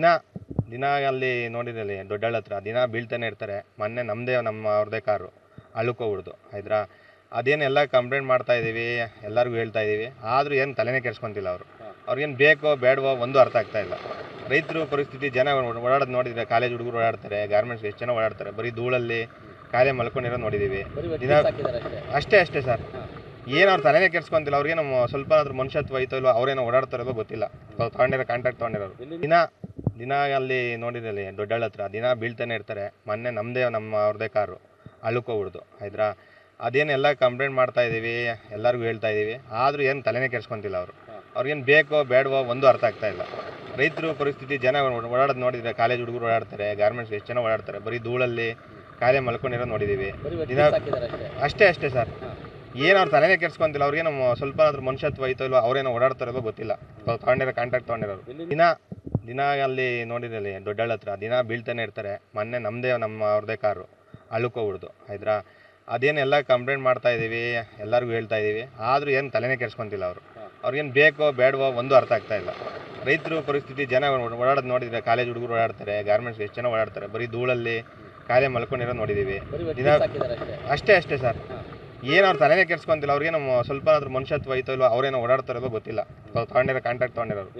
ದಿನ ದಿನ ಅಲ್ಲಿ ನೋಡಿದ್ರಲ್ಲಿ ದೊಡ್ಡಳ್ಳ ಹತ್ರ ದಿನ ಬೀಳ್ತಾನೆ ಇರ್ತಾರೆ. ಮೊನ್ನೆ ಅವ್ರದ್ದೇ ಕಾರು ಅಳುಕೋಗ್ಬಿಡ್ದು ಆಯ್ತಾ. ಅದೇನೆಲ್ಲ ಕಂಪ್ಲೇಂಟ್ ಮಾಡ್ತಾ ಇದ್ದೀವಿ, ಎಲ್ಲರಿಗೂ ಹೇಳ್ತಾ ಇದ್ದೀವಿ, ಆದರೂ ಏನು ತಲೆನೇ ಕೆಡ್ಸ್ಕೊಂತಿಲ್ಲ ಅವರು. ಅವ್ರಿಗೇನು ಬೇಕೋ ಬೇಡವೋ ಒಂದು ಅರ್ಥ ಆಗ್ತಾ ಇಲ್ಲ. ರೈತರು ಪರಿಸ್ಥಿತಿ, ಜನ ಓಡಾಡೋದು ನೋಡಿದರೆ, ಕಾಲೇಜ್ ಹುಡುಗರು ಓಡಾಡ್ತಾರೆ, ಗಾರ್ಮೆಂಟ್ಸ್ ಎಷ್ಟು ಜನ ಓಡಾಡ್ತಾರೆ, ಬರೀ ಧೂಳಲ್ಲಿ ಕಾಲೇ ಮಲ್ಕೊಂಡಿರೋ ನೋಡಿದ್ದೀವಿ ದಿನ. ಅಷ್ಟೇ ಸರ್, ಏನು ಅವ್ರು ತಲೆನೇ ಕೆಡ್ಸ್ಕೊಂತಿಲ್ಲ. ಅವ್ರಿಗೇನು ಸ್ವಲ್ಪ ಆದ್ರೂ ಮನುಷ್ಯತ್ವ ಐತೋ ಇಲ್ಲೋ, ಅವ್ರೇನೋ ಓಡಾಡ್ತಾರೋ ಗೊತ್ತಿಲ್ಲ. ತೊಗೊಂಡಿರೋ ಕಾಂಟ್ಯಾಕ್ಟ್ ತೊಗೊಂಡಿರೋರು ದಿನ ಅಲ್ಲಿ ನೋಡಿದ್ರಲ್ಲಿ ದೊಡ್ಡಳ್ಳ ಹತ್ರ ದಿನ ಬೀಳ್ತಾನೆ ಇರ್ತಾರೆ. ಮೊನ್ನೆ ಅವ್ರದ್ದೇ ಕಾರು ಅಳುಕೋಗ್ಬಿಡ್ದು ಆಯ್ತಾ. ಅದೇನೆಲ್ಲ ಕಂಪ್ಲೇಂಟ್ ಮಾಡ್ತಾ ಇದ್ದೀವಿ, ಎಲ್ಲರಿಗೂ ಹೇಳ್ತಾ ಇದ್ದೀವಿ, ಆದರೂ ಏನು ತಲೆನೇ ಕೆಡ್ಸ್ಕೊಂತಿಲ್ಲ ಅವರು. ಅವ್ರಿಗೇನು ಬೇಕೋ ಬೇಡವೋ ಒಂದು ಅರ್ಥ ಆಗ್ತಾ ಇಲ್ಲ. ರೈತರು ಪರಿಸ್ಥಿತಿ, ಜನ ಓಡಾಡೋದು ನೋಡಿದರೆ, ಕಾಲೇಜ್ ಹುಡುಗರು ಓಡಾಡ್ತಾರೆ, ಗಾರ್ಮೆಂಟ್ಸ್ ಎಷ್ಟು ಜನ ಓಡಾಡ್ತಾರೆ, ಬರೀ ಧೂಳಲ್ಲಿ ಕಾಲೇ ಮಲ್ಕೊಂಡಿರೋ ನೋಡಿದ್ದೀವಿ ದಿನ. ಅಷ್ಟೇ ಸರ್, ಏನು ಅವ್ರು ತಲೆನೇ ಕೆಡ್ಸ್ಕೊಂತಿಲ್ಲ. ಅವ್ರಿಗೇನು ಸ್ವಲ್ಪ ಆದ್ರೂ ಮನುಷ್ಯತ್ವ ಐತೋ ಇಲ್ಲೋ, ಅವ್ರೇನೋ ಓಡಾಡ್ತಾರೋ ಗೊತ್ತಿಲ್ಲ. ತೊಗೊಂಡಿರೋ ಕಾಂಟ್ಯಾಕ್ಟ್ ತೊಗೊಂಡಿರೋರು ದಿನ ಅಲ್ಲಿ ನೋಡಿದ್ರಲ್ಲಿ ದೊಡ್ಡಳ್ಳ ಹತ್ರ ದಿನ ಬೀಳ್ತಾನೆ ಇರ್ತಾರೆ. ಮೊನ್ನೆ ಅವ್ರದ್ದೇ ಕಾರು ಅಳುಕೋಗ್ಬಿಡ್ದು ಆಯ್ತಾ. ಅದೇನೆಲ್ಲ ಕಂಪ್ಲೇಂಟ್ ಮಾಡ್ತಾ ಇದ್ದೀವಿ, ಎಲ್ಲರಿಗೂ ಹೇಳ್ತಾ ಇದ್ದೀವಿ, ಆದರೂ ಏನು ತಲೆನೇ ಕೆಡ್ಸ್ಕೊಂತಿಲ್ಲ ಅವರು. ಅವ್ರಿಗೇನು ಬೇಕೋ ಬೇಡವೋ ಒಂದು ಅರ್ಥ ಆಗ್ತಾ ಇಲ್ಲ. ರೈತರು ಪರಿಸ್ಥಿತಿ, ಜನ ಓಡಾಡೋದು ನೋಡಿದರೆ, ಕಾಲೇಜ್ ಹುಡುಗರು ಓಡಾಡ್ತಾರೆ, ಗಾರ್ಮೆಂಟ್ಸ್ ಎಷ್ಟು ಜನ ಓಡಾಡ್ತಾರೆ, ಬರೀ ಧೂಳಲ್ಲಿ ಕಾಲೇ ಮಲ್ಕೊಂಡಿರೋ ನೋಡಿದ್ದೀವಿ ದಿನ. ಅಷ್ಟೇ ಸರ್, ಏನು ಅವ್ರು ತಲೆನೇ ಕೆಡ್ಸ್ಕೊಂತಿಲ್ಲ. ಅವ್ರಿಗೇನು ಸ್ವಲ್ಪ ಆದ್ರೂ ಮನುಷ್ಯತ್ವ ಐತೋ ಇಲ್ಲೋ, ಅವ್ರೇನೋ ಓಡಾಡ್ತಾರೋ ಗೊತ್ತಿಲ್ಲ. ತೊಗೊಂಡಿರೋ ಕಾಂಟ್ಯಾಕ್ಟ್ ತೊಗೊಂಡಿರೋರು